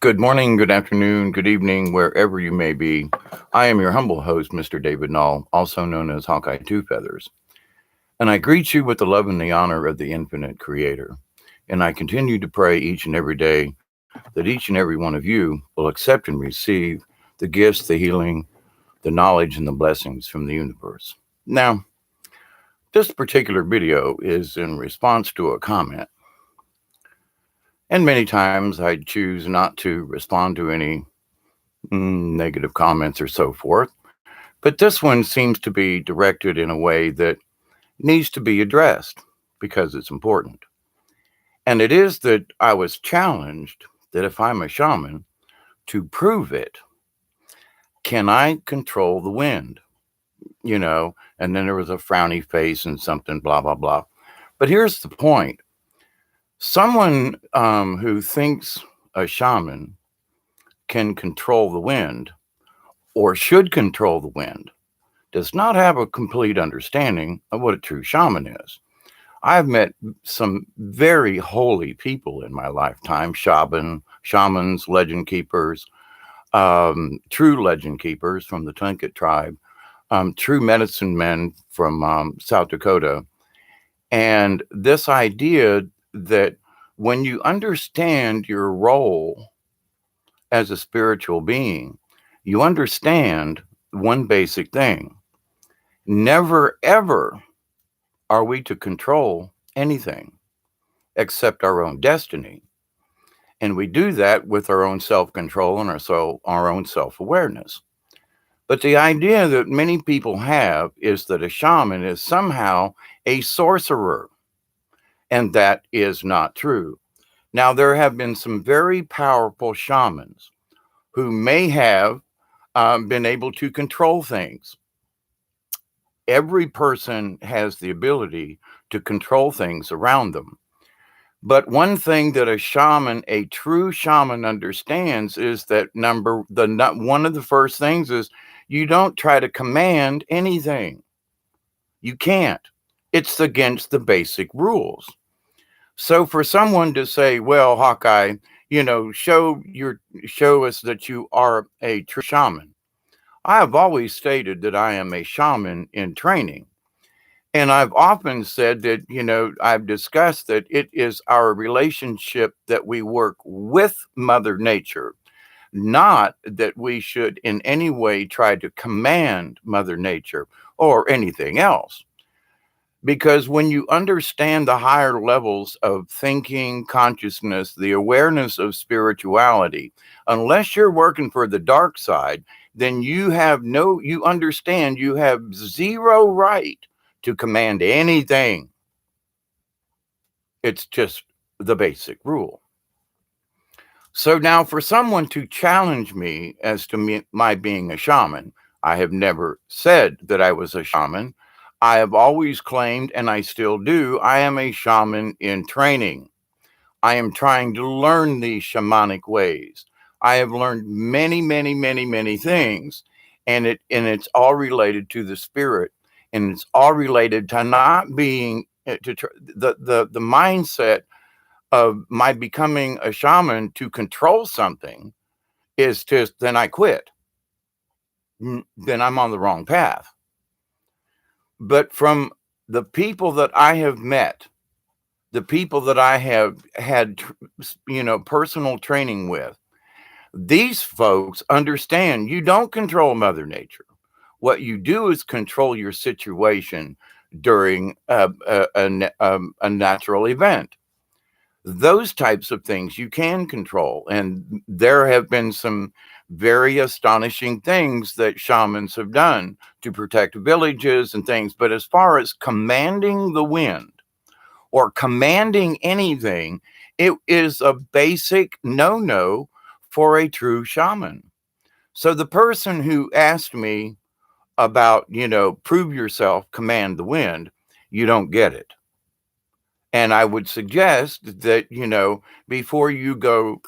Good morning, good afternoon, good evening, wherever you may be. I am your humble host, Mr. David Null, also known as Hawkeye Two Feathers, and I greet you with the love and the honor of the infinite creator. And I continue to pray each and every day that each and every one of you will accept and receive the gifts, the healing, the knowledge, and the blessings from the universe. Now, this particular video is in response to a comment, and many times I choose not to respond to any negative comments or so forth. But this one seems to be directed in a way that needs to be addressed because it's important. And it is that I was challenged that if I'm a shaman, to prove it, can I control the wind? And then there was a frowny face and something, blah, blah, blah. But here's the point: someone who thinks a shaman can control the wind or should control the wind does not have a complete understanding of what a true shaman is. I've met some very holy people in my lifetime: shamans, legend keepers, true legend keepers from the Tlingit tribe, true medicine men from South Dakota. And this idea that when you understand your role as a spiritual being, you understand one basic thing: never, ever are we to control anything except our own destiny. And we do that with our own self control and our own self awareness. But the idea that many people have is that a shaman is somehow a sorcerer, and that is not true. Now, there have been some very powerful shamans who may have been able to control things. Every person has the ability to control things around them. But one thing that a true shaman understands is that one of the first things is you don't try to command anything. You can't. It's against the basic rules. So for someone to say, "Well, Hawkeye, show us that you are a true shaman." I have always stated that I am a shaman in training. And I've often said that, I've discussed that it is our relationship that we work with Mother Nature, not that we should in any way try to command Mother Nature or anything else. Because when you understand the higher levels of thinking, consciousness, the awareness of spirituality, unless you're working for the dark side, then you understand you have zero right to command anything. It's just the basic rule. So now, for someone to challenge me as to my being a shaman, I have never said that I was a shaman. I have always claimed, and I still do, I am a shaman in training. I am trying to learn these shamanic ways. I have learned many, many, many, many things, and it's all related to the spirit, and it's all related to not being the mindset of my becoming a shaman to control something is just then I quit. Then I'm on the wrong path. But from the people that I have met, the people that I have had, personal training with, these folks understand you don't control Mother Nature. What you do is control your situation during a natural event. Those types of things you can control. And there have been some very astonishing things that shamans have done to protect villages and things. But as far as commanding the wind or commanding anything, it is a basic no for a true shaman. So the person who asked me about, prove yourself, command the wind, you don't get it. And I would suggest that, before you go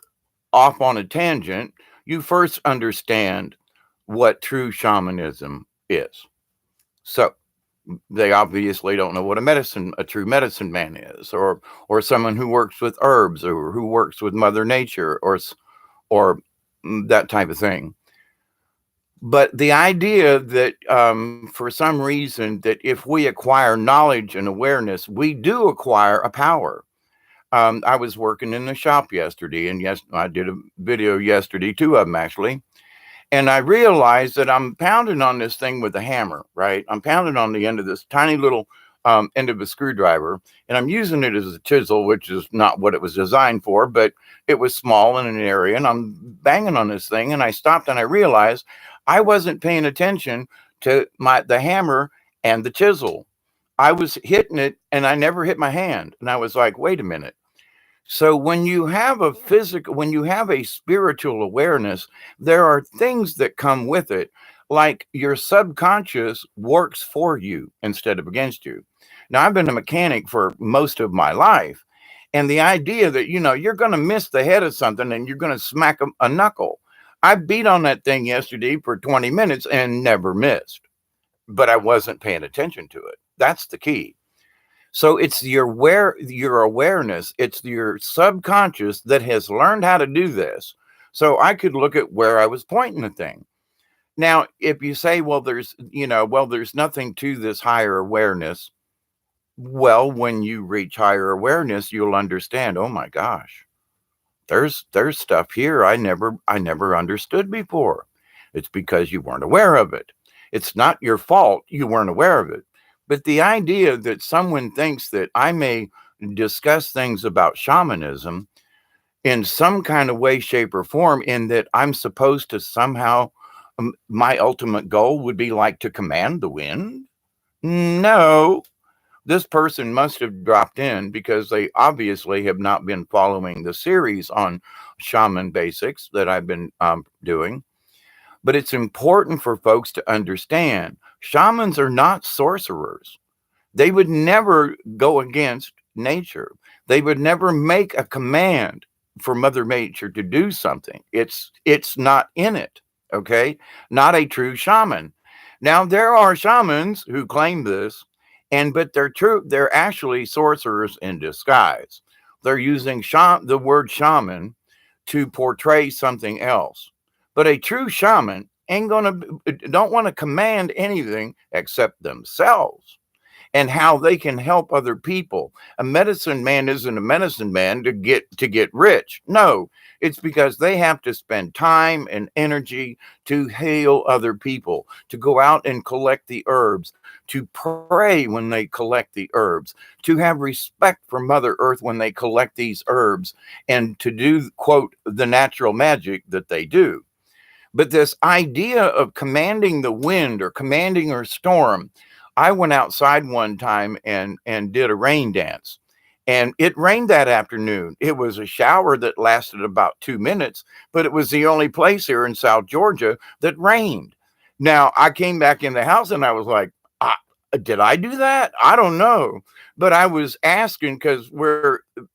off on a tangent, you first understand what true shamanism is. So they obviously don't know what a true medicine man is, or someone who works with herbs or who works with Mother Nature or that type of thing. But the idea that for some reason that if we acquire knowledge and awareness, we do acquire a power. I was working in the shop yesterday, and yes, I did a video yesterday, two of them actually. And I realized that I'm pounding on this thing with a hammer, right? I'm pounding on the end of this tiny little end of a screwdriver, and I'm using it as a chisel, which is not what it was designed for, but it was small in an area, and I'm banging on this thing, and I stopped and I realized I wasn't paying attention to the hammer and the chisel. I was hitting it, and I never hit my hand, and I was like, wait a minute. So when you have when you have a spiritual awareness, there are things that come with it, like your subconscious works for you instead of against you. Now, I've been a mechanic for most of my life, and the idea that, you're going to miss the head of something and you're going to smack a knuckle. I beat on that thing yesterday for 20 minutes and never missed, but I wasn't paying attention to it. That's the key. So it's your awareness, it's your subconscious that has learned how to do this. So I could look at where I was pointing the thing. Now, if you say, well, there's nothing to this higher awareness. Well, when you reach higher awareness, you'll understand, oh my gosh, there's stuff here I never understood before. It's because you weren't aware of it. It's not your fault you weren't aware of it. But the idea that someone thinks that I may discuss things about shamanism in some kind of way, shape, or form, in that I'm supposed to somehow, my ultimate goal would be like to command the wind. No, this person must have dropped in because they obviously have not been following the series on Shaman Basics that I've been doing. But it's important for folks to understand shamans are not sorcerers. They would never go against nature. They would never make a command for Mother Nature to do something. It's not in it. Okay. Not a true shaman. Now there are shamans who claim this, but they're actually sorcerers in disguise. They're using the word shaman to portray something else. But a true shaman don't want to command anything except themselves and how they can help other people. A medicine man isn't a medicine man to get rich. No, it's because they have to spend time and energy to heal other people, to go out and collect the herbs, to pray when they collect the herbs, to have respect for Mother Earth when they collect these herbs, and to do, quote, the natural magic that they do. But this idea of commanding the wind or commanding a storm, I went outside one time and did a rain dance, and it rained that afternoon. It was a shower that lasted about 2 minutes, but it was the only place here in South Georgia that rained. Now, I came back in the house and I was like, did I do that? I don't know. But I was asking because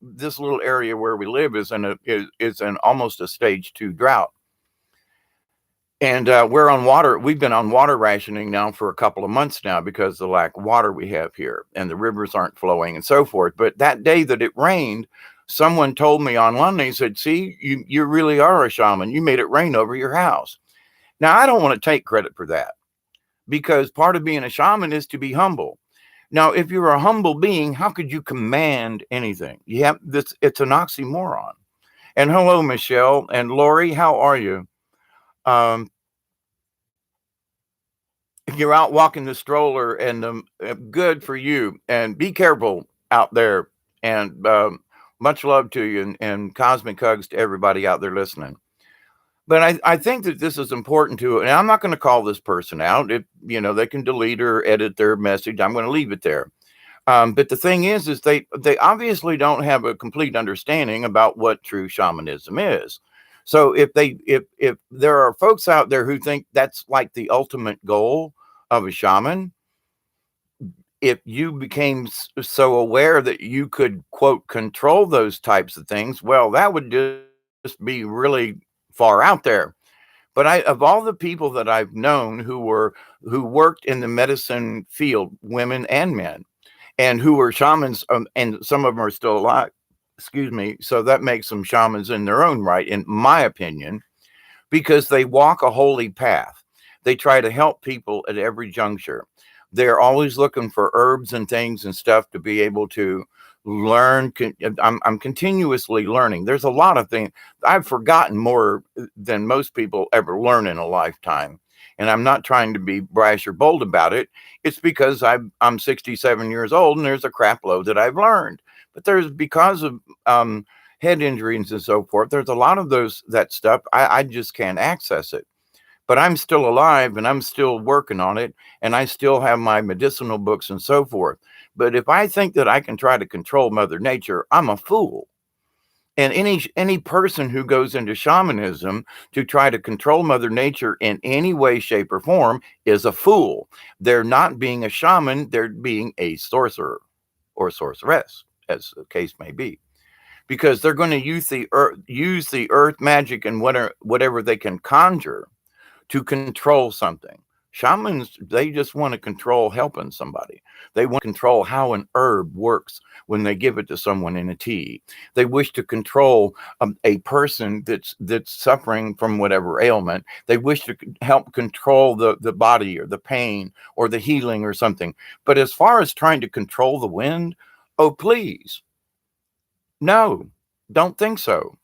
this little area where we live is in almost a stage 2 drought. And we're on water. We've been on water rationing now for a couple of months now because of the lack of water we have here, and the rivers aren't flowing and so forth. But that day that it rained, someone told me online, they said, see, you really are a shaman. You made it rain over your house. Now, I don't want to take credit for that because part of being a shaman is to be humble. Now, if you're a humble being, how could you command anything? It's an oxymoron. And hello, Michelle and Lori, how are you? If you're out walking the stroller, and good for you, and be careful out there, and much love to you, and cosmic hugs to everybody out there listening. But I think that this is important too, and I'm not going to call this person out. If they can delete or edit their message, I'm going to leave it there. But the thing is they obviously don't have a complete understanding about what true shamanism is. So if there are folks out there who think that's like the ultimate goal of a shaman, if you became so aware that you could, quote, control those types of things, well, that would just be really far out there. But of all the people that I've known who worked in the medicine field, women and men, and who were shamans, and some of them are still alive. Excuse me. So that makes them shamans in their own right, in my opinion, because they walk a holy path. They try to help people at every juncture. They're always looking for herbs and things and stuff to be able to learn. I'm continuously learning. There's a lot of things. I've forgotten more than most people ever learn in a lifetime. And I'm not trying to be brash or bold about it. It's because I'm 67 years old and there's a crap load that I've learned. But there's because of head injuries and so forth. There's a lot of that stuff. I just can't access it. But I'm still alive and I'm still working on it. And I still have my medicinal books and so forth. But if I think that I can try to control Mother Nature, I'm a fool. And any person who goes into shamanism to try to control Mother Nature in any way, shape, or form is a fool. They're not being a shaman, they're being a sorcerer or sorceress, as the case may be, because they're going to use the earth magic and whatever they can conjure to control something. Shamans, they just want to control helping somebody. They want to control how an herb works when they give it to someone in a tea. They wish to control a person that's suffering from whatever ailment. They wish to help control the body or the pain or the healing or something. But as far as trying to control the wind, oh, please. No, don't think so.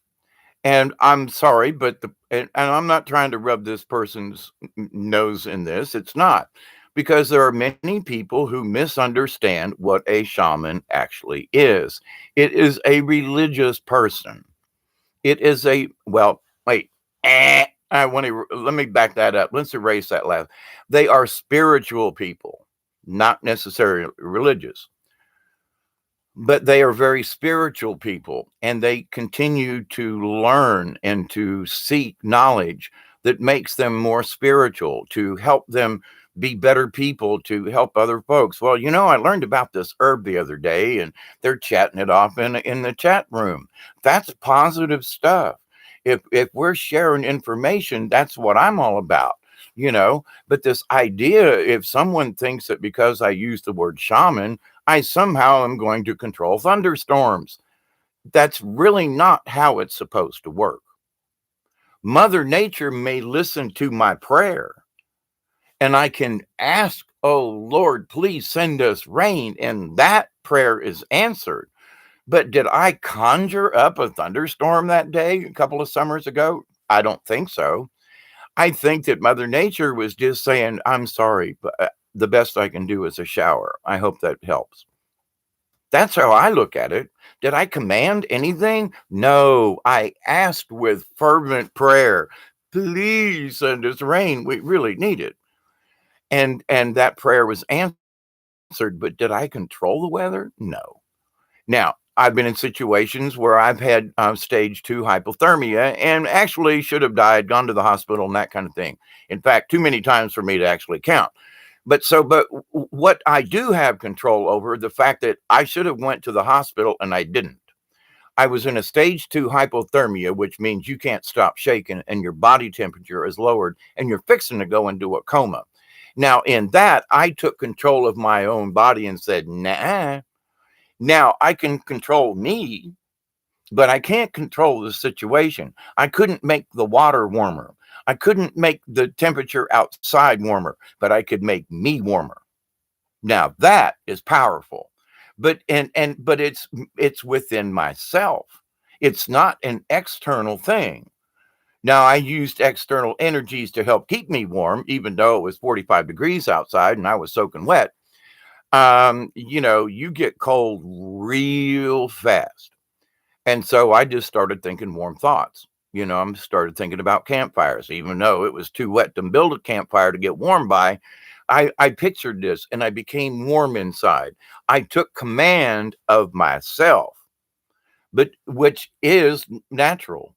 And I'm sorry, but and I'm not trying to rub this person's nose in this. It's not, because there are many people who misunderstand what a shaman actually is. It is a religious person. It is well, wait. Let me back that up. Let's erase that last. They are spiritual people, not necessarily religious, but they are very spiritual people, and they continue to learn and to seek knowledge that makes them more spiritual, to help them be better people, to help other folks. Well, I learned about this herb the other day, and they're chatting it off in the chat room. That's positive stuff. If we're sharing information, that's what I'm all about. But this idea, if someone thinks that because I use the word shaman, I somehow am going to control thunderstorms. That's really not how it's supposed to work. Mother Nature may listen to my prayer, and I can ask, oh Lord, please send us rain, and that prayer is answered. But did I conjure up a thunderstorm that day a couple of summers ago? I don't think so. I think that Mother Nature was just saying, I'm sorry, but the best I can do is a shower. I hope that helps. That's how I look at it. Did I command anything? No, I asked with fervent prayer, please send us rain. We really need it. And that prayer was answered, but did I control the weather? No. Now, I've been in situations where I've had stage 2 hypothermia and actually should have died, gone to the hospital, and that kind of thing. In fact, too many times for me to actually count. But what I do have control over, the fact that I should have went to the hospital and I didn't. I was in a stage 2 hypothermia, which means you can't stop shaking and your body temperature is lowered and you're fixing to go into a coma. Now, in that, I took control of my own body and said, nah. Now I can control me, but I can't control the situation. I couldn't make the water warmer. I couldn't make the temperature outside warmer, but I could make me warmer. Now that is powerful. But it's within myself. It's not an external thing. Now I used external energies to help keep me warm, even though it was 45 degrees outside and I was soaking wet. You get cold real fast. And so I just started thinking warm thoughts. I started thinking about campfires, even though it was too wet to build a campfire to get warm by. I pictured this and I became warm inside. I took command of myself, but which is natural.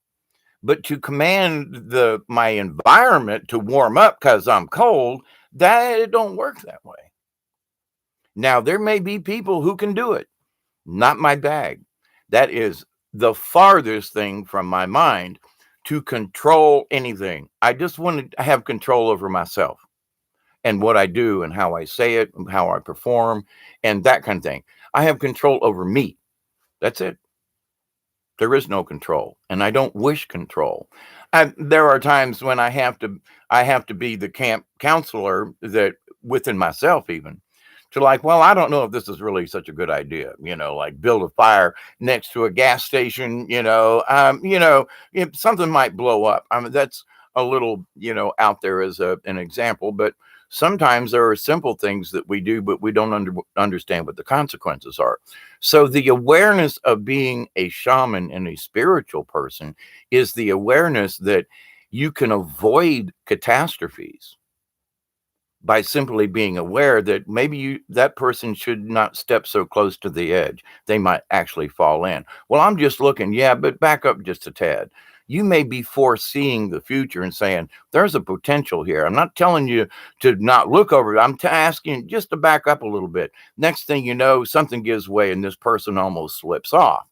But to command my environment to warm up because I'm cold, that it don't work that way. Now there may be people who can do it. Not my bag. That is the farthest thing from my mind to control anything. I just want to have control over myself and what I do and how I say it and how I perform and that kind of thing. I have control over me. That's it. There is no control, and I don't wish control. There are times when I have to be the camp counselor that within myself even to like, well, I don't know if this is really such a good idea, like build a fire next to a gas station, if something might blow up. I mean, that's a little, out there as an example, but sometimes there are simple things that we do, but we don't understand what the consequences are. So the awareness of being a shaman and a spiritual person is the awareness that you can avoid catastrophes by simply being aware that maybe that person should not step so close to the edge. They might actually fall in. Well, I'm just looking, yeah, but back up just a tad. You may be foreseeing the future and saying, there's a potential here. I'm not telling you to not look over it. I'm asking you just to back up a little bit. Next thing you know, something gives way and this person almost slips off.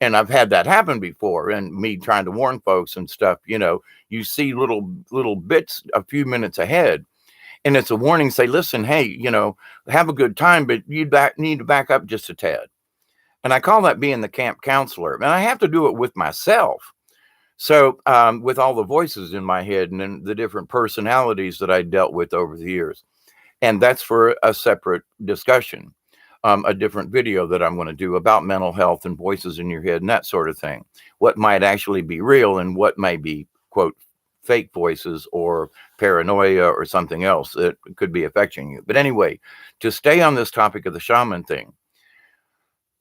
And I've had that happen before, and me trying to warn folks and stuff, you see little bits a few minutes ahead, and it's a warning, say, listen, hey, have a good time, but you need to back up just a tad. And I call that being the camp counselor. And I have to do it with myself. So with all the voices in my head and then the different personalities that I dealt with over the years. And that's for a separate discussion, a different video that I'm going to do about mental health and voices in your head and that sort of thing. What might actually be real and what may be, quote, fake voices or paranoia or something else that could be affecting you. But anyway, to stay on this topic of the shaman thing,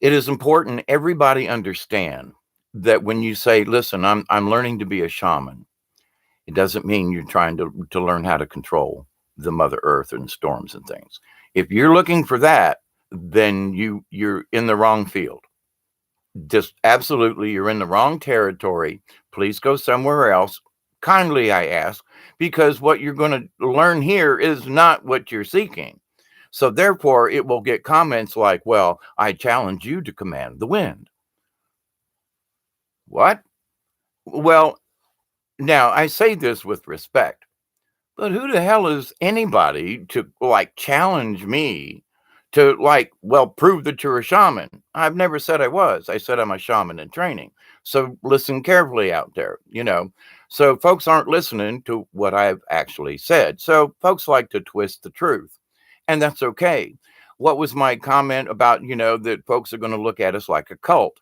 it is important everybody understand that when you say, listen, I'm learning to be a shaman, it doesn't mean you're trying to learn how to control the Mother Earth and storms and things. If you're looking for that, then you're in the wrong field. Just absolutely, you're in the wrong territory. Please go somewhere else. Kindly, I ask, because what you're going to learn here is not what you're seeking. So therefore, it will get comments like, well, I challenge you to command the wind. What? Well, now I say this with respect, but who the hell is anybody to like challenge me to like, well, prove that you're a shaman? I've never said I was. I said I'm a shaman in training. So listen carefully out there, So folks aren't listening to what I've actually said. So folks like to twist the truth, and that's okay. What was my comment about, that folks are going to look at us like a cult?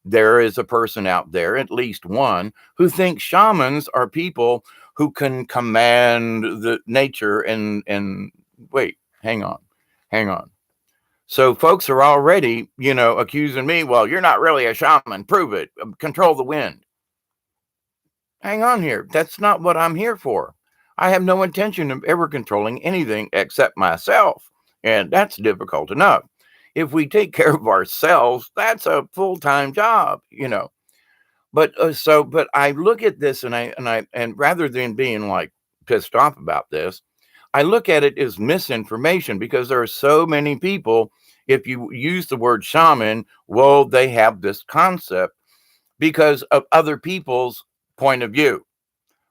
There is a person out there, at least one, who thinks shamans are people who can command the nature and wait, hang on. So folks are already, accusing me, well, you're not really a shaman. Prove it. Control the wind. Hang on here. That's not what I'm here for. I have no intention of ever controlling anything except myself. And that's difficult enough. If we take care of ourselves, that's a full-time job, But but I look at this and rather than being like pissed off about this, I look at it as misinformation because there are so many people. If you use the word shaman, well, they have this concept because of other people's point of view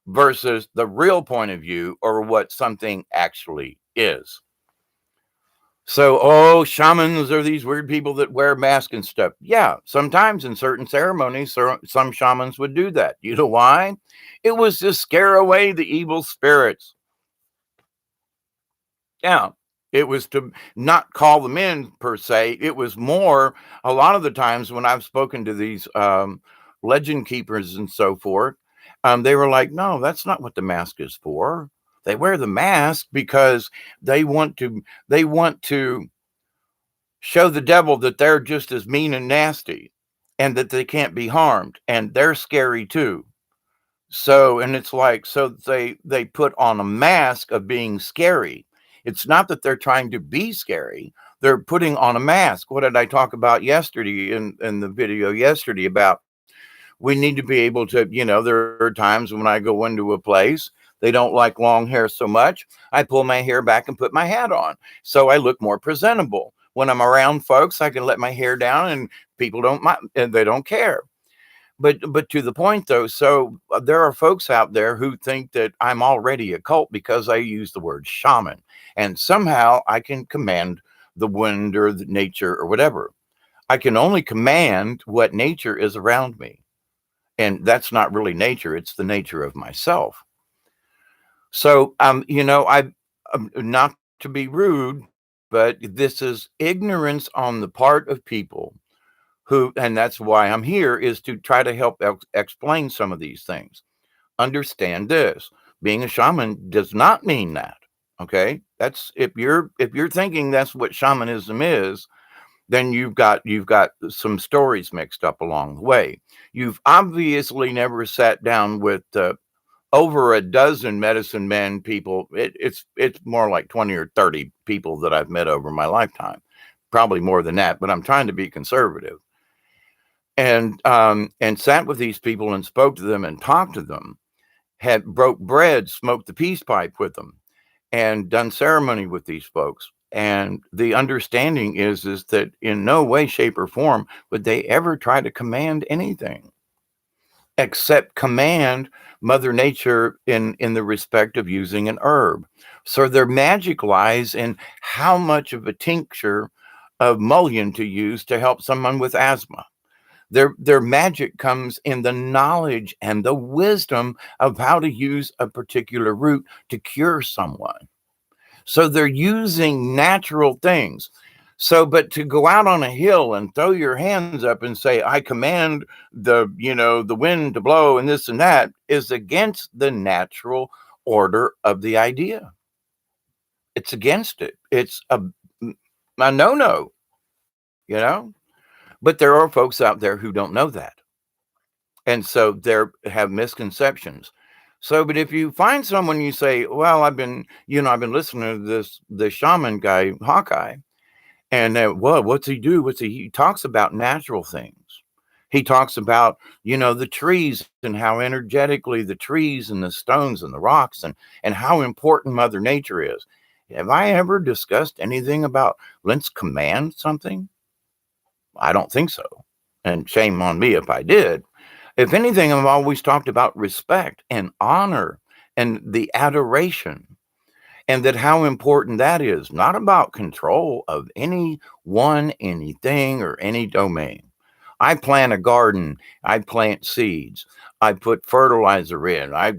versus the real point of view or what something actually is. So, oh, shamans are these weird people that wear masks and stuff. Yeah, sometimes in certain ceremonies, some shamans would do that. You know why? It was to scare away the evil spirits. Yeah, it was to not call them in per se. It was more, a lot of the times when I've spoken to these legend keepers and so forth, they were like, no, that's not what the mask is for. They wear the mask because they want to show the devil that they're just as mean and nasty and that they can't be harmed and they're scary too. So, and it's like, so they put on a mask of being scary. It's not that they're trying to be scary. They're putting on a mask. What did I talk about yesterday in the video yesterday about we need to be able to, there are times when I go into a place, they don't like long hair so much. I pull my hair back and put my hat on. So I look more presentable. When I'm around folks, I can let my hair down and people don't mind, and they don't care. But to the point though, so there are folks out there who think that I'm already a cult because I use the word shaman and somehow I can command the wind or the nature or whatever. I can only command what nature is around me. And that's not really nature, it's the nature of myself. So, not to be rude, but this is ignorance on the part of people who, and that's why I'm here, is to try to help explain some of these things. Understand this: being a shaman does not mean that. Okay, that's if you're thinking that's what shamanism is, then you've got some stories mixed up along the way. You've obviously never sat down with over a dozen medicine men people. It's more like 20 or 30 people that I've met over my lifetime, probably more than that, but I'm trying to be conservative. And sat with these people and spoke to them and talked to them, had broke bread, smoked the peace pipe with them, and done ceremony with these folks. And the understanding is that in no way, shape, or form would they ever try to command anything, except command Mother Nature in the respect of using an herb. So their magic lies in how much of a tincture of mullein to use to help someone with asthma. Their magic comes in the knowledge and the wisdom of how to use a particular root to cure someone. So they're using natural things. So, but to go out on a hill and throw your hands up and say, I command the wind to blow and this and that, is against the natural order of the idea. It's against it. It's a no-no, you know? But there are folks out there who don't know that. And so they have misconceptions. So, but if you find someone, you say, well, I've been listening to the shaman guy, Hawkeye, and well, what's he do? He talks about natural things. He talks about, the trees and how energetically the trees and the stones and the rocks and how important Mother Nature is. Have I ever discussed anything about let's command something? I don't think so. And shame on me if I did. If anything, I've always talked about respect and honor and the adoration, and that how important that is, not about control of anyone, anything, or any domain. I plant a garden, I plant seeds, I put fertilizer in, I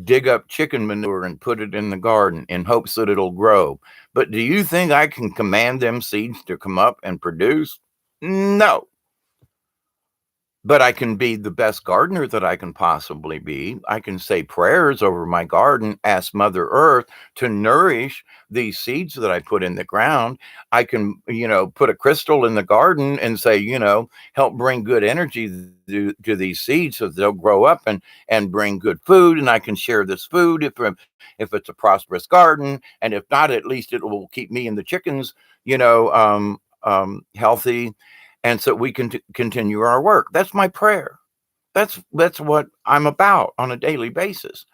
dig up chicken manure and put it in the garden in hopes that it'll grow. But do you think I can command them seeds to come up and produce? No. But I can be the best gardener that I can possibly be. I can say prayers over my garden, ask Mother Earth to nourish these seeds that I put in the ground. I can, put a crystal in the garden and say, help bring good energy to these seeds so they'll grow up and bring good food. And I can share this food if it's a prosperous garden. And if not, at least it will keep me and the chickens, healthy, and so we can continue our work. That's my prayer. That's what I'm about on a daily basis.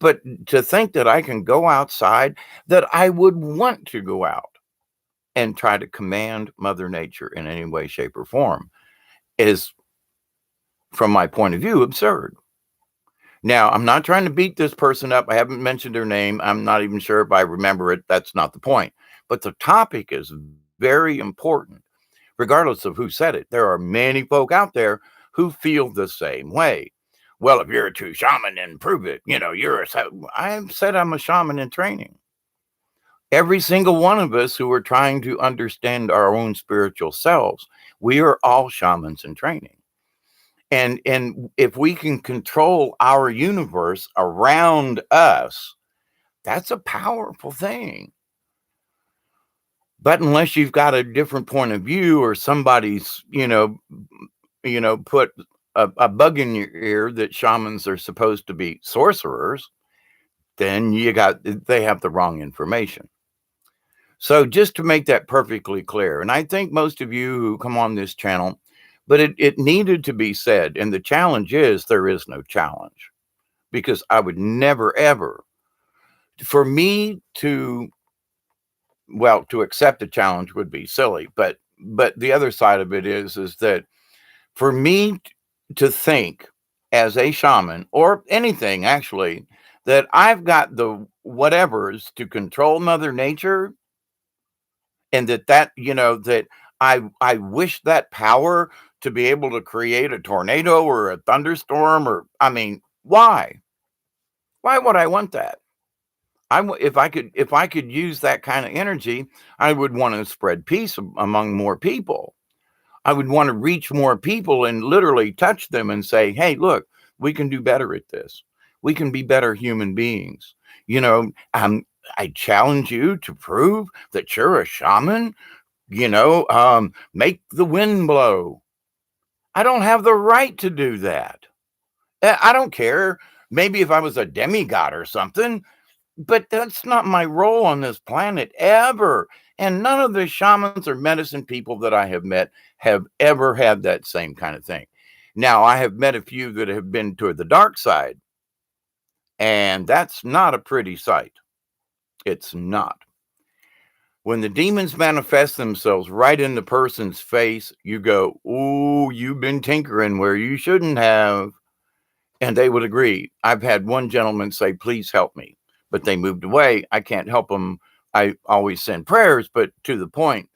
But to think that I can go outside, that I would want to go out and try to command Mother Nature in any way, shape, or form is, from my point of view, absurd. Now, I'm not trying to beat this person up. I haven't mentioned their name. I'm not even sure if I remember it. That's not the point. But the topic is very important. Regardless of who said it, there are many folk out there who feel the same way. Well, if you're a true shaman, then prove it. I've said I'm a shaman in training. Every single one of us who are trying to understand our own spiritual selves, we are all shamans in training. And if we can control our universe around us, that's a powerful thing. But unless you've got a different point of view, or somebody's, put a bug in your ear that shamans are supposed to be sorcerers, then they have the wrong information. So just to make that perfectly clear, and I think most of you who come on this channel, but it needed to be said. And the challenge is there is no challenge, because I would never, ever, for me to accept a challenge would be silly. But the other side of it is that for me to think as a shaman, or anything actually, that I've got the whatevers to control Mother Nature, and that I wish that power to be able to create a tornado or a thunderstorm? Or, I mean, why? Why would I want that? If I could use that kind of energy, I would want to spread peace among more people. I would want to reach more people and literally touch them and say, "Hey, look, we can do better at this. We can be better human beings." You know, I challenge you to prove that you're a shaman. Make the wind blow. I don't have the right to do that. I don't care. Maybe if I was a demigod or something, but that's not my role on this planet ever. And none of the shamans or medicine people that I have met have ever had that same kind of thing. Now, I have met a few that have been to the dark side, and that's not a pretty sight. It's not. When the demons manifest themselves right in the person's face, you go, "Ooh, you've been tinkering where you shouldn't have." And they would agree. I've had one gentleman say, "Please help me," but they moved away. I can't help them. I always send prayers, but to the point.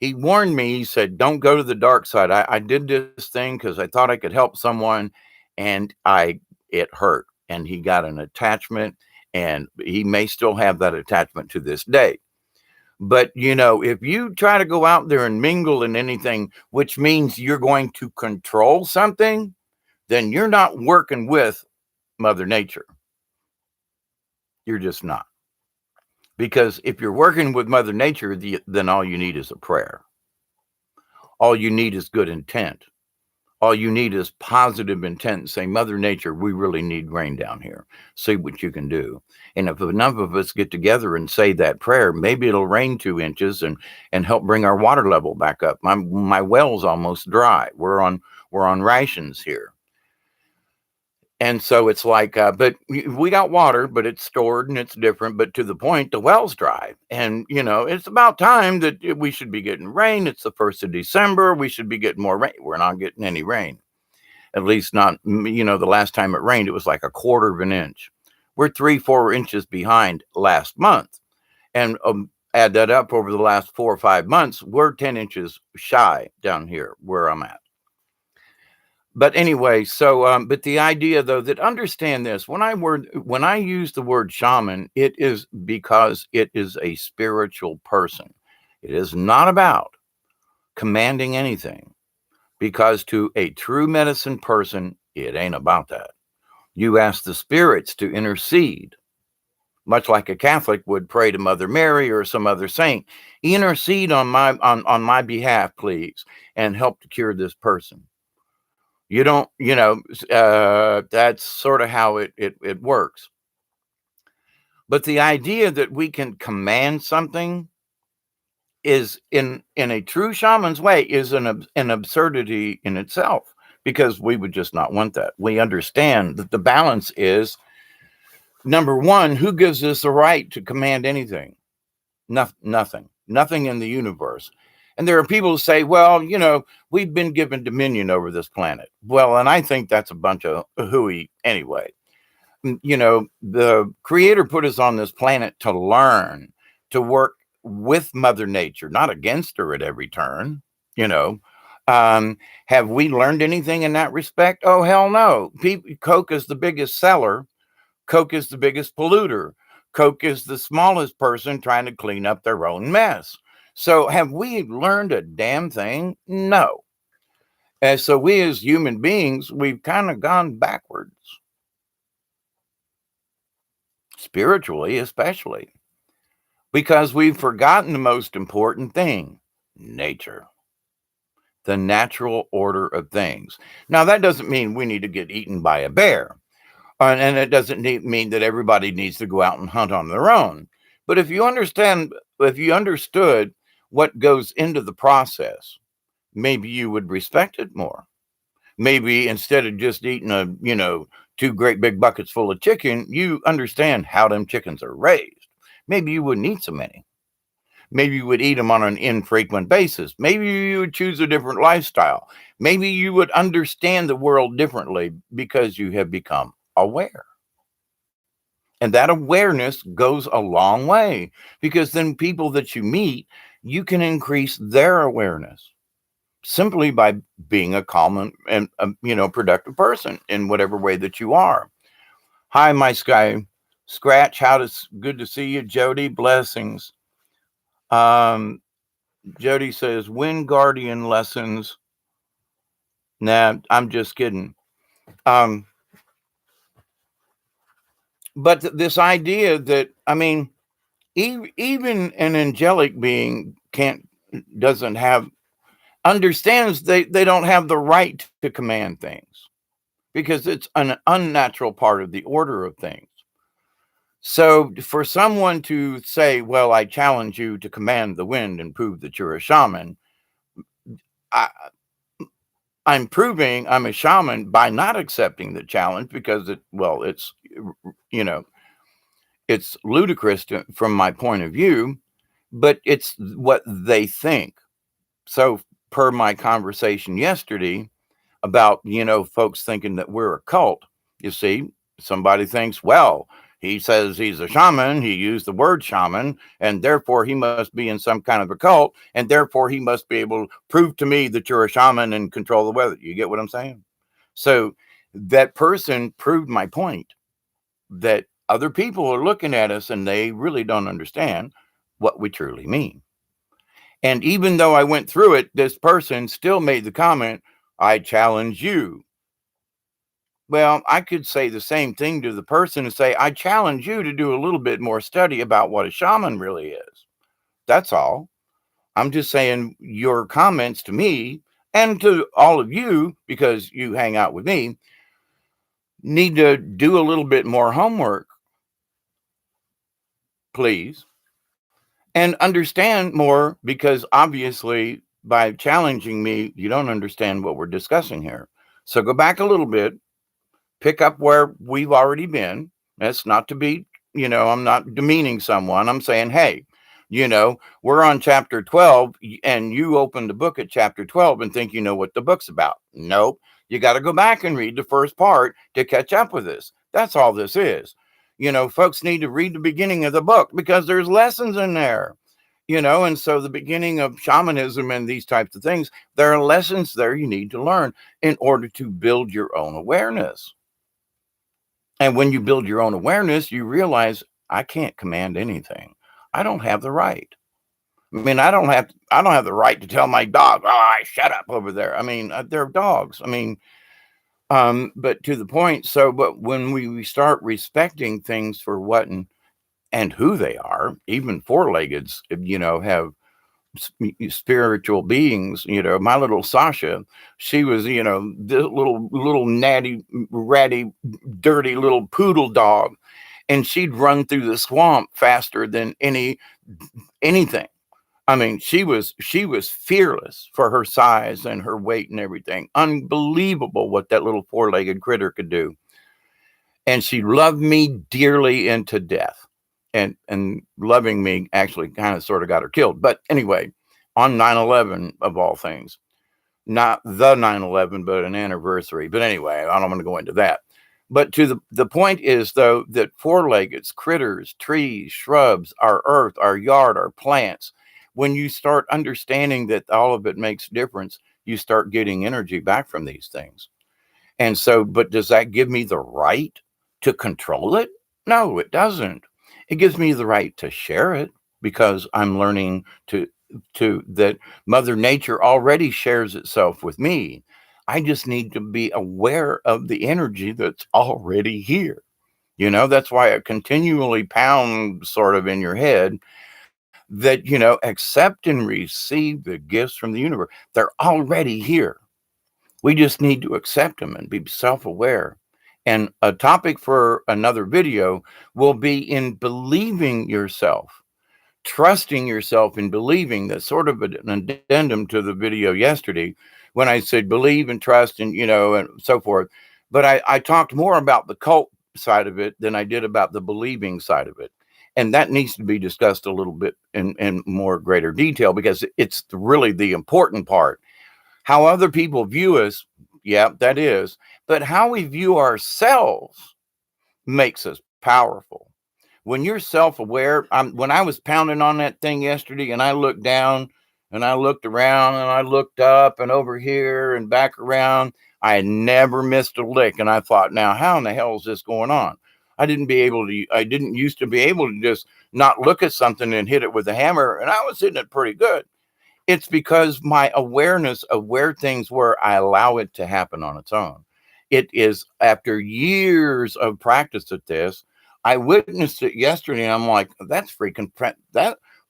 He warned me. He said, "Don't go to the dark side." I did this thing because I thought I could help someone, and it hurt. And he got an attachment, and he may still have that attachment to this day. But, if you try to go out there and mingle in anything, which means you're going to control something, then you're not working with Mother Nature. You're just not. Because if you're working with Mother Nature, then all you need is a prayer. All you need is good intent. All you need is positive intent and say, "Mother Nature, we really need rain down here. See what you can do." And if enough of us get together and say that prayer, maybe it'll rain 2 inches and help bring our water level back up. My well's almost dry. We're on rations here. And so it's like, but we got water, but it's stored and it's different. But to the point, the well's dry. And, it's about time that we should be getting rain. It's the 1st of December. We should be getting more rain. We're not getting any rain. At least not, the last time it rained, it was like 1/4 of an inch. We're 3-4 inches behind last month. And add that up over the last 4 or 5 months, we're 10 inches shy down here where I'm at. But anyway, so but the idea though that understand this, when I use the word shaman, it is because it is a spiritual person. It is not about commanding anything, because to a true medicine person, it ain't about that. You ask the spirits to intercede, much like a Catholic would pray to Mother Mary or some other saint. Intercede on my behalf, please, and help to cure this person. You don't, that's sort of how it works. But the idea that we can command something is in a true shaman's way is an absurdity in itself, because we would just not want that. We understand that the balance is, number one, who gives us the right to command anything? Nothing in the universe. And there are people who say, "Well, we've been given dominion over this planet." Well, and I think that's a bunch of hooey anyway. The creator put us on this planet to learn, to work with Mother Nature, not against her at every turn. Have we learned anything in that respect? Oh, hell no. Coke is the biggest seller. Coke is the biggest polluter. Coke is the smallest person trying to clean up their own mess. So have we learned a damn thing? No. And so we as human beings, we've kind of gone backwards. Spiritually, especially. Because we've forgotten the most important thing: nature. The natural order of things. Now, that doesn't mean we need to get eaten by a bear. And it doesn't mean that everybody needs to go out and hunt on their own. But if you understood what goes into the process, maybe you would respect it more. Maybe instead of just eating 2 great big buckets full of chicken, you understand how them chickens are raised. Maybe you wouldn't eat so many. Maybe you would eat them on an infrequent basis. Maybe you would choose a different lifestyle. Maybe you would understand the world differently because you have become aware. And that awareness goes a long way, because then people that you meet, you can increase their awareness. simply by being a calm and productive person in whatever way that you are. Hi, my sky scratch. Good to see you, Jody. Blessings. Um, Jody says, "Wind Guardian lessons." Nah, I'm just kidding. Um, but this idea that, I mean, even an angelic being doesn't have, understands they don't have the right to command things because it's an unnatural part of the order of things. So for someone to say, well, I challenge you to command the wind and prove that you're a shaman, I, I'm proving I'm a shaman by not accepting the challenge because you know, it's ludicrous from my point of view, but it's what they think. So per my conversation yesterday about, folks thinking that we're a cult, you see, somebody thinks, well, he says he's a shaman, he used the word shaman, and therefore he must be in some kind of a cult, and therefore he must be able to prove to me that you're a shaman and control the weather. You get what I'm saying? So that person proved my point that other people are looking at us and they really don't understand what we truly mean. And even though I went through it, this person still made the comment, I challenge you. Well, I could say the same thing to the person and say, I challenge you to do a little bit more study about what a shaman really is. That's all. I'm just saying your comments to me and to all of you, because you hang out with me, need to do a little bit more homework, please, and understand more, because obviously by challenging me, you don't understand what we're discussing here. So go back a little bit, pick up where we've already been. That's not to be, I'm not demeaning someone. I'm saying, hey, we're on chapter 12 and you open the book at chapter 12 and think you know what the book's about. Nope. You got to go back and read the first part to catch up with this. That's all this is. Folks need to read the beginning of the book because there's lessons in there. And so the beginning of shamanism and these types of things, there are lessons there you need to learn in order to build your own awareness. And when you build your own awareness, you realize I can't command anything. I don't have the right. I mean, I don't have the right to tell my dog, "Oh, shut up over there." I mean, they're dogs. I mean, but to the point. So, but when we start respecting things for what and who they are, even four-leggeds, have spiritual beings. My little Sasha, she was, this little natty, ratty, dirty little poodle dog, and she'd run through the swamp faster than anything. I mean, she was fearless for her size and her weight and everything. Unbelievable what that little four-legged critter could do. And she loved me dearly and to death. And loving me actually kind of sort of got her killed. But anyway, on 9/11 of all things, not the 9/11, but an anniversary. But anyway, I don't want to go into that. But to the point is, though, that four-leggeds, critters, trees, shrubs, our earth, our yard, our plants, when you start understanding that all of it makes a difference, you start getting energy back from these things. And so, but does that give me the right to control it? No, it doesn't. It gives me the right to share it because I'm learning to that Mother Nature already shares itself with me. I just need to be aware of the energy that's already here. That's why it continually pounds sort of in your head that, accept and receive the gifts from the universe. They're already here. We just need to accept them and be self-aware. And a topic for another video will be in believing yourself, trusting yourself in believing. That's sort of an addendum to the video yesterday when I said believe and trust and so forth. But I talked more about the cult side of it than I did about the believing side of it. And that needs to be discussed a little bit in more greater detail because it's really the important part. How other people view us, yeah, that is. But how we view ourselves makes us powerful. When you're self-aware, when I was pounding on that thing yesterday and I looked down and I looked around and I looked up and over here and back around. I had never missed a lick. And I thought, now, how in the hell is this going on? I didn't used to be able to just not look at something and hit it with a hammer. And I was hitting it pretty good. It's because my awareness of where things were, I allow it to happen on its own. It is after years of practice at this, I witnessed it yesterday and I'm like, that's freaking,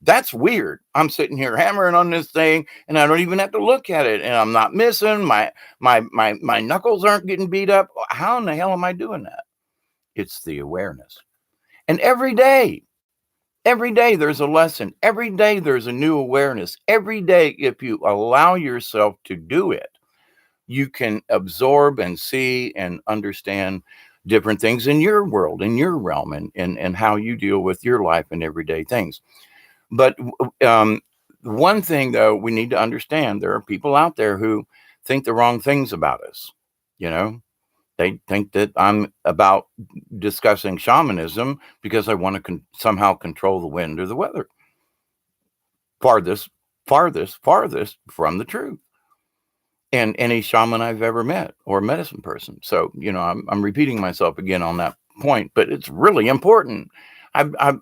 that's weird. I'm sitting here hammering on this thing and I don't even have to look at it and I'm not missing. My knuckles aren't getting beat up. How in the hell am I doing that? It's the awareness. And every day there's a lesson. Every day there's a new awareness. Every day, if you allow yourself to do it, you can absorb and see and understand different things in your world, in your realm, and how you deal with your life and everyday things. But one thing, though, we need to understand, there are people out there who think the wrong things about us. You know, they think that I'm about discussing shamanism because I want to somehow control the wind or the weather. Farthest from the truth. And any shaman I've ever met or medicine person. So, I'm repeating myself again on that point, but it's really important. I've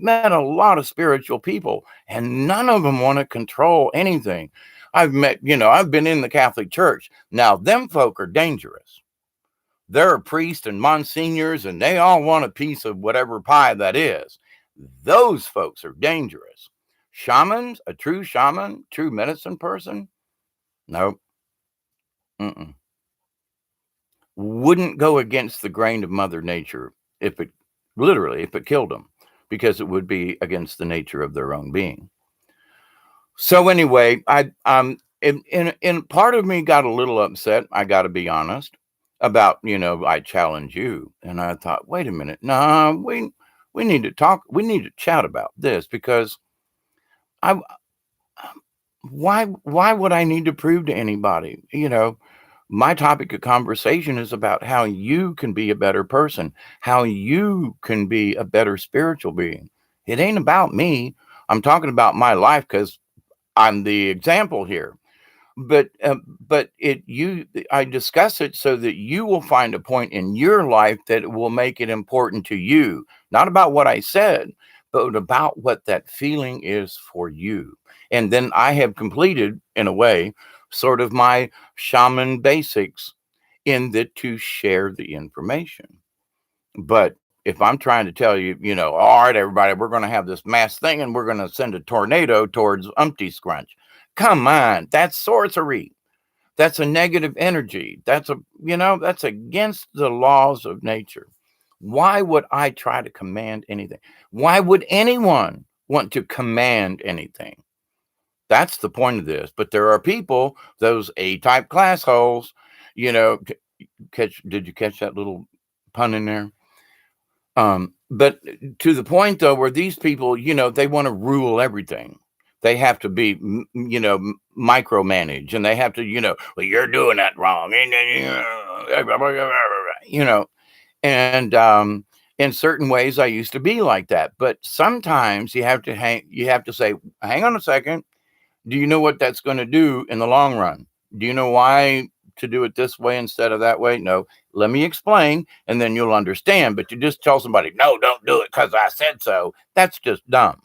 met a lot of spiritual people and none of them want to control anything. I've been in the Catholic Church. Now, them folk are dangerous. They're priests and monsignors and they all want a piece of whatever pie that is. Those folks are dangerous. Shamans, a true shaman, true medicine person, nope. Mm-mm. Wouldn't go against the grain of Mother Nature if it killed them, because it would be against the nature of their own being. So anyway, in part of me got a little upset. I got to be honest about, I challenge you, and I thought, wait a minute, nah, we need to talk. We need to chat about this because I why would I need to prove to anybody? My topic of conversation is about how you can be a better person, how you can be a better spiritual being. It ain't about me. I'm talking about my life because I'm the example here. But I discuss it so that you will find a point in your life that will make it important to you, not about what I said, but about what that feeling is for you. And then I have completed, in a way, sort of my Shaman Basics in that to share the information. But if I'm trying to tell you, all right, everybody, we're going to have this mass thing and we're going to send a tornado towards Umpty Scrunch. Come on, that's sorcery. That's a negative energy. That's against the laws of nature. Why would I try to command anything? Why would anyone want to command anything? That's the point of this. But there are people, those A-type class holes, did you catch that little pun in there? But to the point though, where these people, they want to rule everything. They have to be, micromanage, and they have to, well, you're doing that wrong, and in certain ways, I used to be like that. But sometimes you have to say, hang on a second. Do you know what that's going to do in the long run? Do you know why to do it this way instead of that way? No, let me explain and then you'll understand. But you just tell somebody, no, don't do it because I said so. That's just dumb.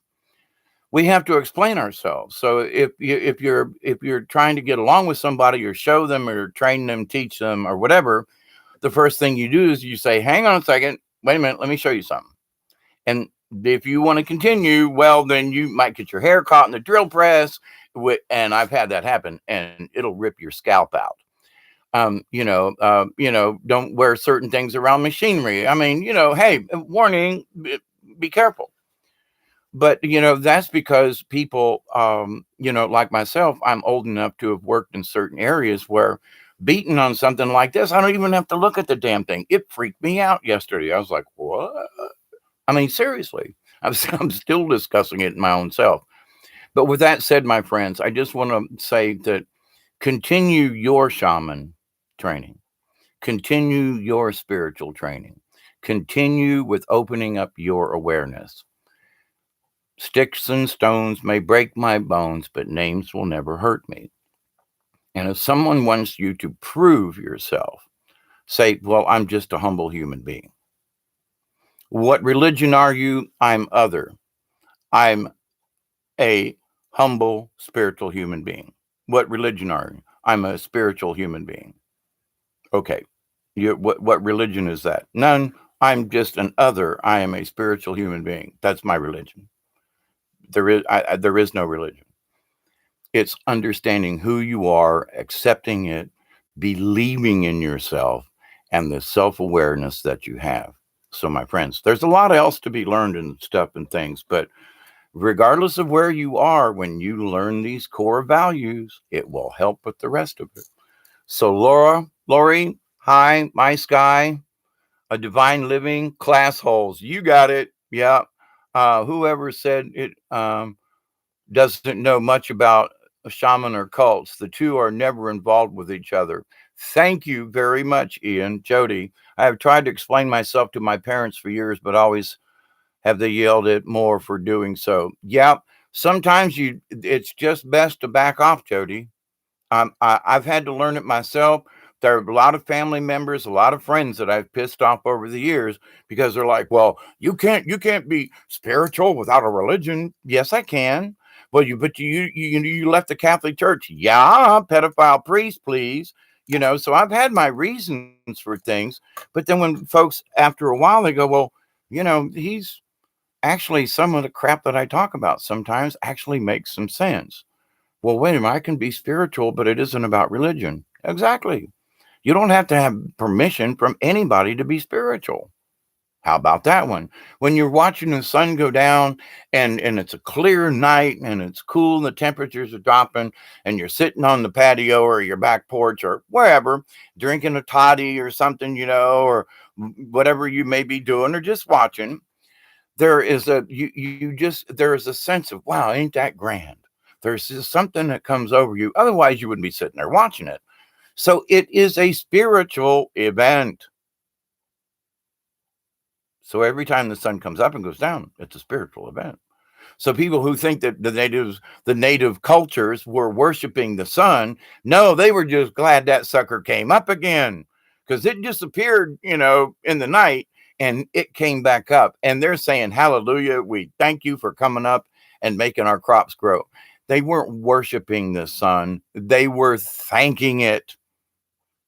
We have to explain ourselves. So if you're trying to get along with somebody or show them or train them, teach them or whatever, the first thing you do is you say, hang on a second, wait a minute, let me show you something. And if you want to continue, well, then you might get your hair caught in the drill press. And I've had that happen, and it'll rip your scalp out. Don't wear certain things around machinery. I mean, hey, warning, be careful. But, that's because people, like myself, I'm old enough to have worked in certain areas where beating on something like this, I don't even have to look at the damn thing. It freaked me out yesterday. I was like, what? I mean, seriously, I'm still discussing it in my own self. But with that said, my friends, I just want to say that continue your shaman training, continue your spiritual training, continue with opening up your awareness. Sticks and stones may break my bones, but names will never hurt me. And if someone wants you to prove yourself, say, well, I'm just a humble human being. What religion are you? I'm other. I'm a humble spiritual human being. What religion are you? I'm a spiritual human being. Okay. What religion is that? None. I'm just an other. I am a spiritual human being. That's my religion. There is no religion. It's understanding who you are, accepting it, believing in yourself, and the self-awareness that you have. So, my friends, there's a lot else to be learned and stuff and things, but regardless of where you are, when you learn these core values, it will help with the rest of it. So, Lori, hi, my sky, a divine living, class holes. You got it. Yeah. Whoever said it doesn't know much about a shaman or cults. The two are never involved with each other. Thank you very much, Ian. Jody, I have tried to explain myself to my parents for years, but always have they yelled at more for doing so. Yeah, sometimes it's just best to back off, Jody. I've had to learn it myself. There are a lot of family members, a lot of friends that I've pissed off over the years because they're like, "Well, you can't be spiritual without a religion." Yes, I can. Well, you left the Catholic Church. Yeah, pedophile priest, please. So I've had my reasons for things, but then when folks after a while they go, "Well, he's actually some of the crap that I talk about sometimes actually makes some sense." Well, wait a minute, I can be spiritual, but it isn't about religion. Exactly. You don't have to have permission from anybody to be spiritual. How about that one? When you're watching the sun go down and it's a clear night and it's cool and the temperatures are dropping and you're sitting on the patio or your back porch or wherever, drinking a toddy or something, or whatever you may be doing or just watching, there is there is a sense of, wow, ain't that grand? There's just something that comes over you. Otherwise, you wouldn't be sitting there watching it. So it is a spiritual event. So every time the sun comes up and goes down, it's a spiritual event. So people who think that the native cultures were worshiping the sun, no, they were just glad that sucker came up again because it disappeared, in the night and it came back up. And they're saying, hallelujah, we thank you for coming up and making our crops grow. They weren't worshiping the sun. They were thanking it.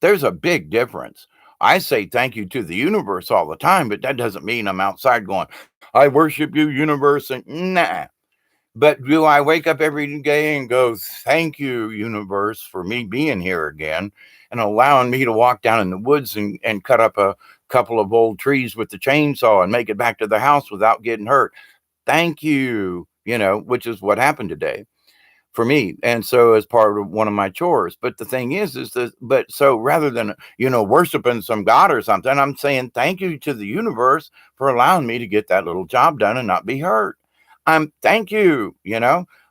There's a big difference. I say thank you to the universe all the time, but that doesn't mean I'm outside going, I worship you, universe. And nah. But do I wake up every day and go, thank you, universe, for me being here again and allowing me to walk down in the woods and cut up a couple of old trees with the chainsaw and make it back to the house without getting hurt? Thank you, which is what happened today for me. And so as part of one of my chores. But the thing is that, but so rather than, worshiping some God or something, I'm saying thank you to the universe for allowing me to get that little job done and not be hurt. Thank you,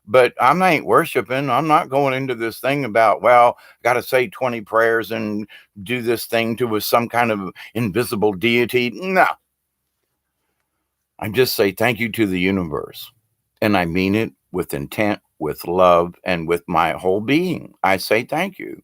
but I ain't worshiping. I'm not going into this thing about, well, got to say 20 prayers and do this thing to some kind of invisible deity. No, I just say thank you to the universe. And I mean it with intent, with love, and with my whole being. I say thank you.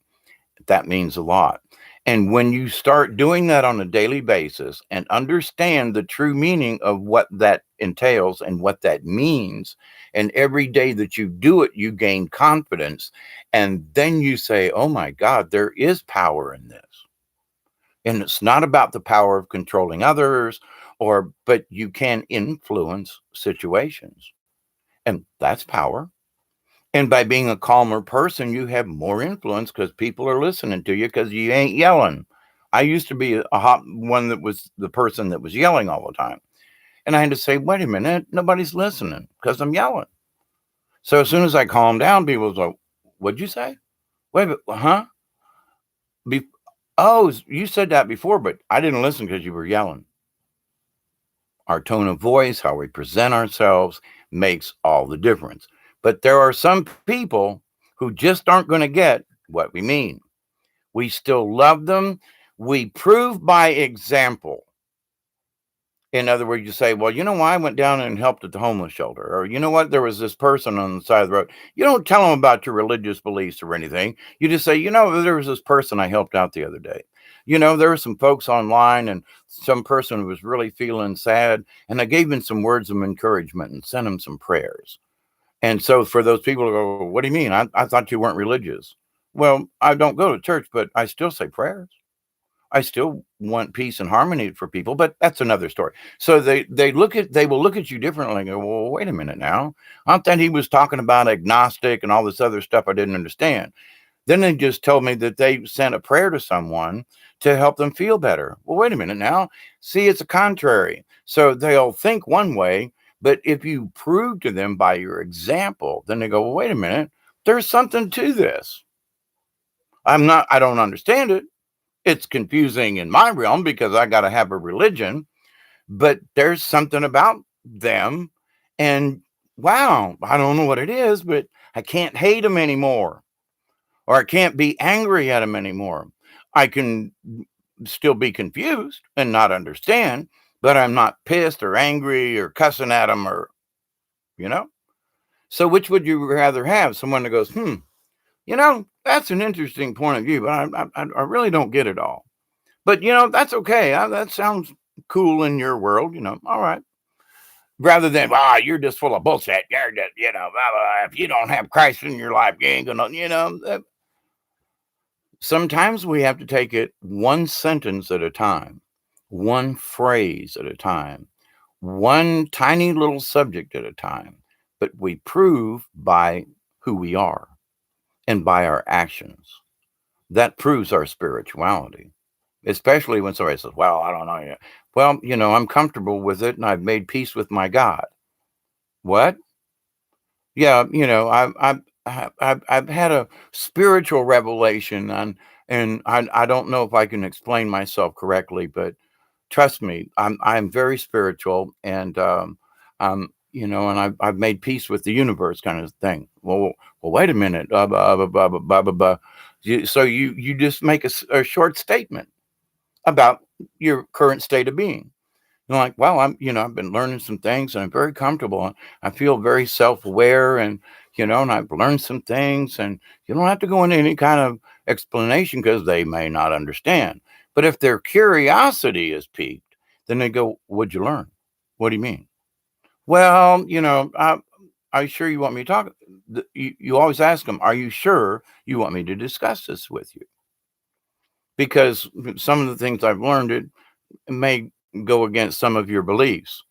That means a lot. And when you start doing that on a daily basis and understand the true meaning of what that entails and what that means, and every day that you do it, you gain confidence. And then you say, oh my God, there is power in this. And it's not about the power of controlling others, but you can influence situations. And that's power. And by being a calmer person, you have more influence because people are listening to you because you ain't yelling. I used to be a hot one that was the person that was yelling all the time. And I had to say, wait a minute, nobody's listening because I'm yelling. So as soon as I calmed down, people was like, what'd you say? Wait a minute, huh? Be- oh, you said that before, but I didn't listen because you were yelling. Our tone of voice, how we present ourselves makes all the difference. But there are some people who just aren't going to get what we mean. We still love them. We prove by example. In other words, you say, well, you know why I went down and helped at the homeless shelter? Or, you know what, there was this person on the side of the road. You don't tell them about your religious beliefs or anything. You just say, you know, there was this person I helped out the other day. You know, there were some folks online and some person was really feeling sad. And I gave him some words of encouragement and sent him some prayers. And so for those people to go, what do you mean? I thought you weren't religious. Well, I don't go to church, but I still say prayers. I still want peace and harmony for people, but that's another story. So they will look at you differently and go, well, wait a minute now. I thought he was talking about agnostic and all this other stuff I didn't understand. Then they just told me that they sent a prayer to someone to help them feel better. Well, wait a minute now. See, it's a contrary. So they'll think one way, but if you prove to them by your example, then they go, well, wait a minute. There's something to this. I don't understand it. It's confusing in my realm because I got to have a religion, but there's something about them. And wow, I don't know what it is, but I can't hate them anymore, or I can't be angry at them anymore. I can still be confused and not understand, but I'm not pissed or angry or cussing at them or, you know? So which would you rather have? Someone that goes, you know, that's an interesting point of view, but I really don't get it all. But, you know, that's okay. That sounds cool in your world, you know. All right. Rather than, you're just full of bullshit. You're just, you know, blah, blah, if you don't have Christ in your life, you ain't gonna, you know. Sometimes we have to take it one sentence at a time, one phrase at a time, one tiny little subject at a time. But we prove by who we are and by our actions. That proves our spirituality. Especially when somebody says, well, I don't know yet. Well, you know, I'm comfortable with it and I've made peace with my God. What? Yeah, you know, I've had a spiritual revelation and I don't know if I can explain myself correctly, but trust me, I'm very spiritual and you know, and I've made peace with the universe kind of thing. Well, wait a minute. So you just make a short statement about your current state of being. You're like, well, you know, I've been learning some things and I'm very comfortable. I feel very self-aware and, you know, and I've learned some things and you don't have to go into any kind of explanation because they may not understand. But if their curiosity is piqued, then they go, what'd you learn? What do you mean? Well, you know, are you sure you want me to talk? You always ask them, are you sure you want me to discuss this with you? Because some of the things I've learned, it may go against some of your beliefs.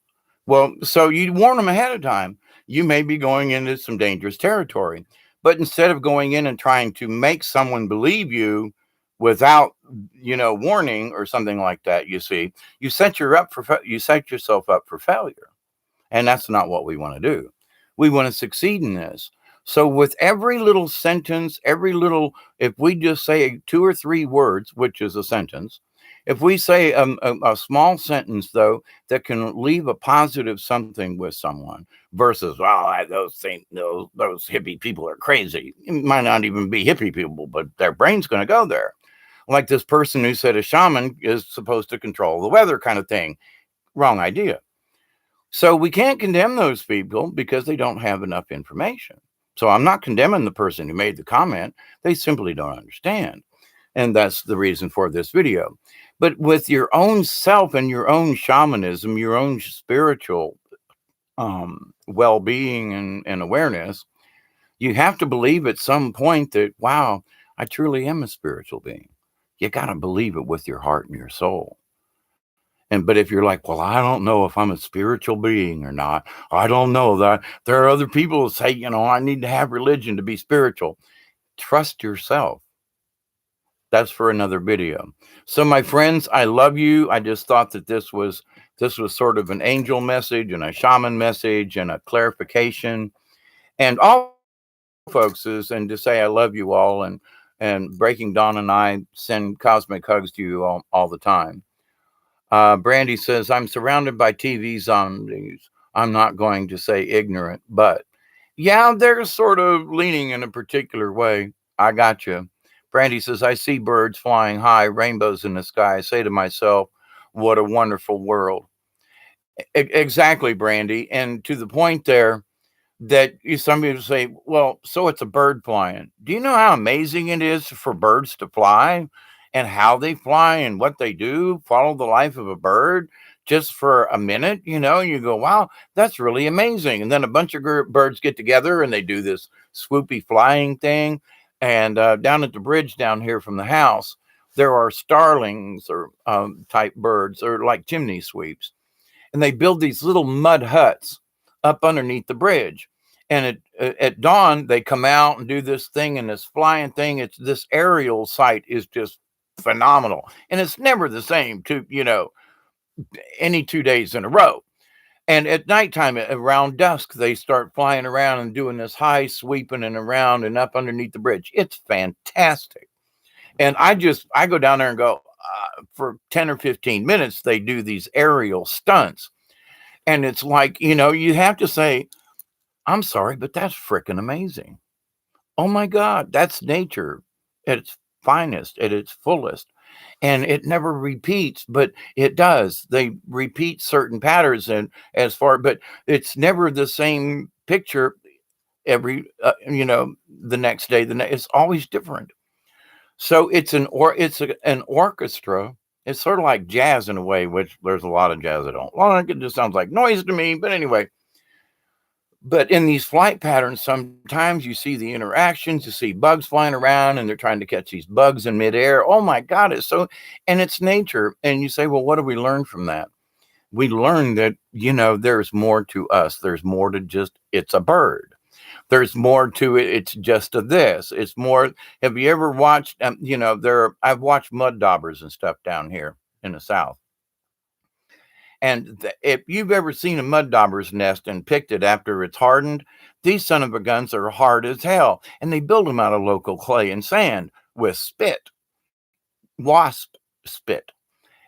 Well, so you warn them ahead of time. You may be going into some dangerous territory. But instead of going in and trying to make someone believe you without, you know, warning or something like that, you see, you set yourself up for failure. And that's not what we want to do. We want to succeed in this. So, with every little sentence, if we just say 2 or 3 words, which is a sentence, if we say a small sentence, though, that can leave a positive something with someone versus, those hippie people are crazy. It might not even be hippie people, but their brain's going to go there. Like this person who said a shaman is supposed to control the weather kind of thing. Wrong idea. So we can't condemn those people because they don't have enough information. So I'm not condemning the person who made the comment. They simply don't understand. And that's the reason for this video. But with your own self and your own shamanism, your own spiritual well-being and awareness, you have to believe at some point that, wow, I truly am a spiritual being. You got to believe it with your heart and your soul. But if you're like, well, I don't know if I'm a spiritual being or not. I don't know that there are other people who say, you know, I need to have religion to be spiritual. Trust yourself. That's for another video. So my friends, I love you. I just thought that this was sort of an angel message and a shaman message and a clarification. And all folks is, and to say I love you all, and Breaking Dawn and I send cosmic hugs to you all the time. Brandy says, I'm surrounded by TV zombies. I'm not going to say ignorant, but yeah, they're sort of leaning in a particular way. I got you. Brandy says, I see birds flying high, rainbows in the sky. I say to myself, what a wonderful world. Exactly, Brandy. And to the point there, that some people say, well, so it's a bird flying. Do you know how amazing it is for birds to fly and how they fly and what they do? Follow the life of a bird just for a minute, and you go, wow, that's really amazing. And then a bunch of birds get together and they do this swoopy flying thing. And down at the bridge down here from the house, there are starlings or type birds or like chimney sweeps, and they build these little mud huts up underneath the bridge. And at dawn, they come out and do this thing and this flying thing. It's this aerial sight is just phenomenal. And it's never the same any 2 days in a row. And at nighttime, around dusk, they start flying around and doing this high sweeping and around and up underneath the bridge. It's fantastic. And I go down there and go, for 10 or 15 minutes, they do these aerial stunts. And it's like, you have to say, I'm sorry, but that's freaking amazing. Oh my God, that's nature at its finest, at its fullest. And it never repeats, but it does. They repeat certain patterns but it's never the same picture every, the next day. It's always different. So an orchestra. It's sort of like jazz in a way, which there's a lot of jazz I don't like. It just sounds like noise to me. But anyway, but in these flight patterns, sometimes you see the interactions, you see bugs flying around and they're trying to catch these bugs in midair. Oh my God, and it's nature. And you say, well, what do we learn from that? We learn that, there's more to us. There's more to just, it's a bird. There's more to it. It's just a this. It's more. Have you ever watched, I've watched mud daubers and stuff down here in the South. And if you've ever seen a mud dauber's nest and picked it after it's hardened, these son of a guns are hard as hell. And they build them out of local clay and sand with spit, wasp spit.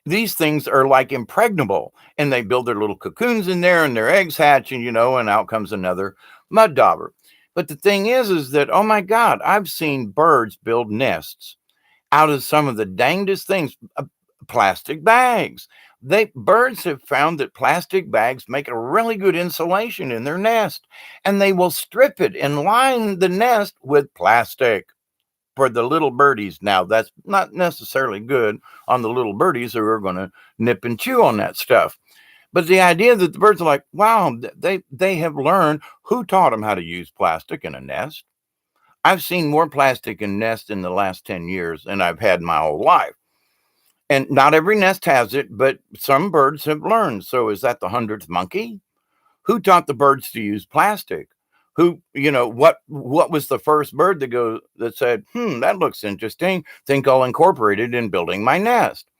These things are like impregnable, and they build their little cocoons in there and their eggs hatch, and out comes another mud dauber. But the thing is that, oh my God, I've seen birds build nests out of some of the dangest things, plastic bags. Birds have found that plastic bags make a really good insulation in their nest, and they will strip it and line the nest with plastic for the little birdies. Now, that's not necessarily good on the little birdies who are going to nip and chew on that stuff. But the idea that the birds are like, wow, they have learned. Who taught them how to use plastic in a nest? I've seen more plastic in nests in the last 10 years than I've had my whole life. And not every nest has it, but some birds have learned. So is that the 100th monkey? Who taught the birds to use plastic? What was the first bird that said, that looks interesting. Think I'll incorporate it in building my nest.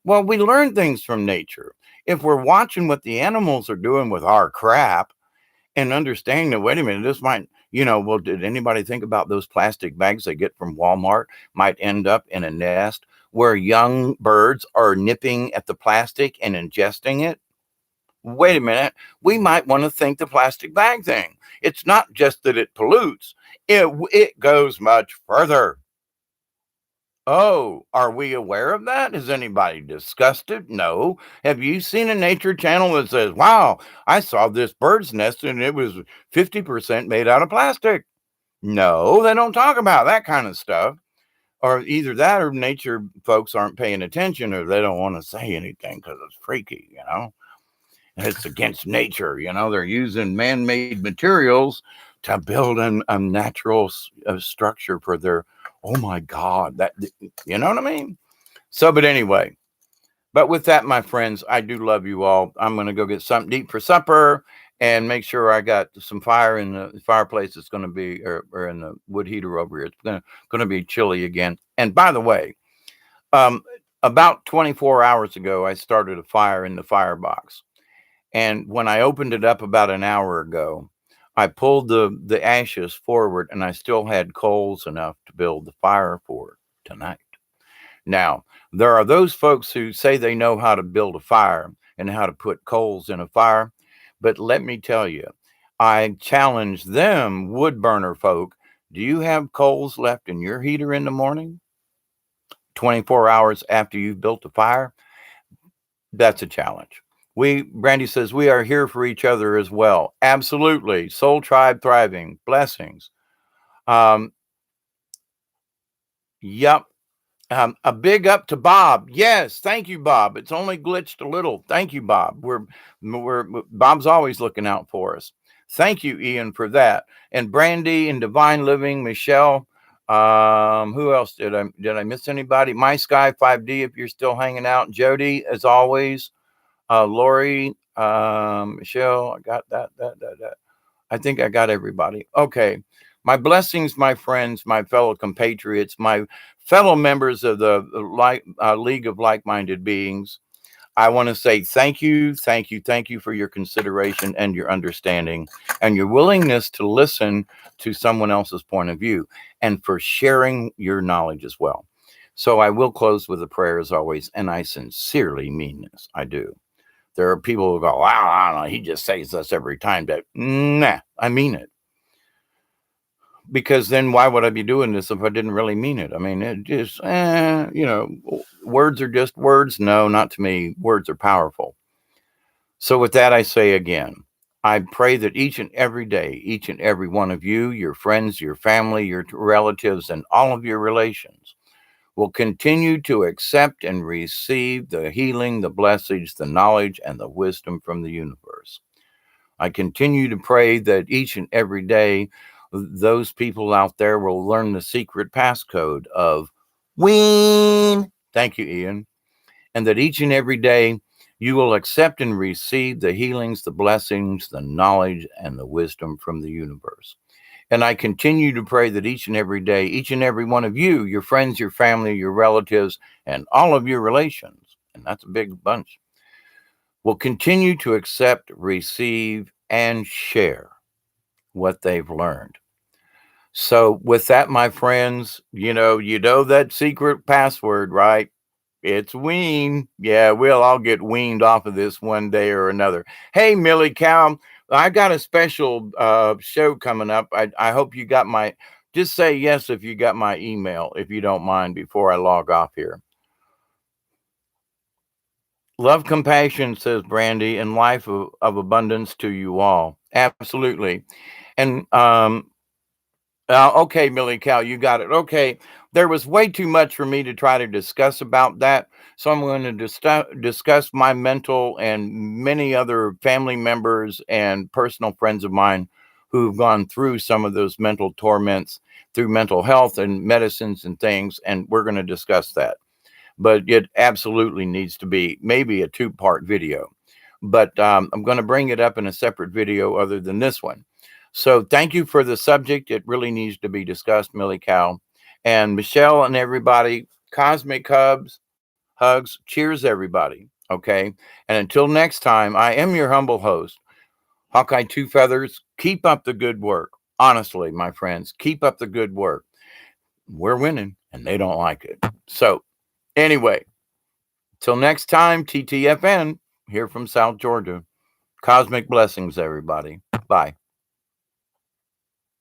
Well, we learn things from nature. If we're watching what the animals are doing with our crap and understanding that, wait a minute, this might, well, did anybody think about those plastic bags they get from Walmart might end up in a nest where young birds are nipping at the plastic and ingesting it? Wait a minute, we might want to think the plastic bag thing. It's not just that it pollutes, it goes much further. Oh, are we aware of that? Has anybody discussed it? No. Have you seen a nature channel that says, wow, I saw this bird's nest and it was 50% made out of plastic? No, they don't talk about that kind of stuff. Or either that or nature folks aren't paying attention or they don't want to say anything because it's freaky. It's against nature. They're using man-made materials to build a natural structure for their, oh my God, you know what I mean? So, but anyway, but with that, my friends, I do love you all. I'm going to go get something to eat for supper and make sure I got some fire in the fireplace. It's going to be, or in the wood heater over here. It's going to be chilly again. And by the way, about 24 hours ago, I started a fire in the firebox. And when I opened it up about an hour ago, I pulled the ashes forward and I still had coals enough to build the fire for tonight. Now, there are those folks who say they know how to build a fire and how to put coals in a fire. But let me tell you, I challenge them, wood burner folk. Do you have coals left in your heater in the morning? 24 hours after you've built a fire? That's a challenge. Brandy says, we are here for each other as well. Absolutely. Soul Tribe thriving. Blessings. Um, yep. A big up to Bob. Yes, thank you, Bob. It's only glitched a little. Thank you, Bob. Bob's always looking out for us. Thank you, Ian, for that. And Brandy and Divine Living, Michelle. Who else did I miss anybody? My Sky 5D, if you're still hanging out. Jody, as always. Lori, Michelle. I got that. I think I got everybody. Okay. My blessings, my friends, my fellow compatriots, my fellow members of the League of Like-Minded Beings. I want to say thank you for your consideration and your understanding and your willingness to listen to someone else's point of view and for sharing your knowledge as well. So I will close with a prayer as always, and I sincerely mean this. I do. There are people who go, wow, I don't know, he just says this every time. But nah, I mean it. Because then why would I be doing this if I didn't really mean it? I mean, it just, words are just words. No, not to me. Words are powerful. So with that, I say again, I pray that each and every day, each and every one of you, your friends, your family, your relatives, and all of your relations will continue to accept and receive the healing, the blessings, the knowledge, and the wisdom from the universe. I continue to pray that each and every day, those people out there will learn the secret passcode of WEEN. Thank you, Ian. And that each and every day you will accept and receive the healings, the blessings, the knowledge, and the wisdom from the universe. And I continue to pray that each and every day, each and every one of you, your friends, your family, your relatives, and all of your relations, and that's a big bunch, will continue to accept, receive, and share what they've learned. So with that, my friends, you know that secret password, right? It's wean. Yeah, we'll all get weaned off of this one day or another. Hey, Millie Cow, I got a special show coming up. I hope you got just say yes if you got my email, if you don't mind, before I log off here. Love, compassion, says Brandy, and life of abundance to you all. Absolutely. And okay, Millie Cow, you got it. Okay, there was way too much for me to try to discuss about that, so I'm going to discuss my mental and many other family members and personal friends of mine who've gone through some of those mental torments through mental health and medicines and things, and we're going to discuss that. But it absolutely needs to be maybe a 2-part video. But I'm going to bring it up in a separate video other than this one. So thank you for the subject. It really needs to be discussed, Millie Cow. And Michelle and everybody, cosmic hugs. Cheers, everybody. Okay. And until next time, I am your humble host, Hawkeye Two Feathers. Keep up the good work. Honestly, my friends, keep up the good work. We're winning and they don't like it. So anyway, till next time, TTFN here from South Georgia. Cosmic blessings, everybody. Bye.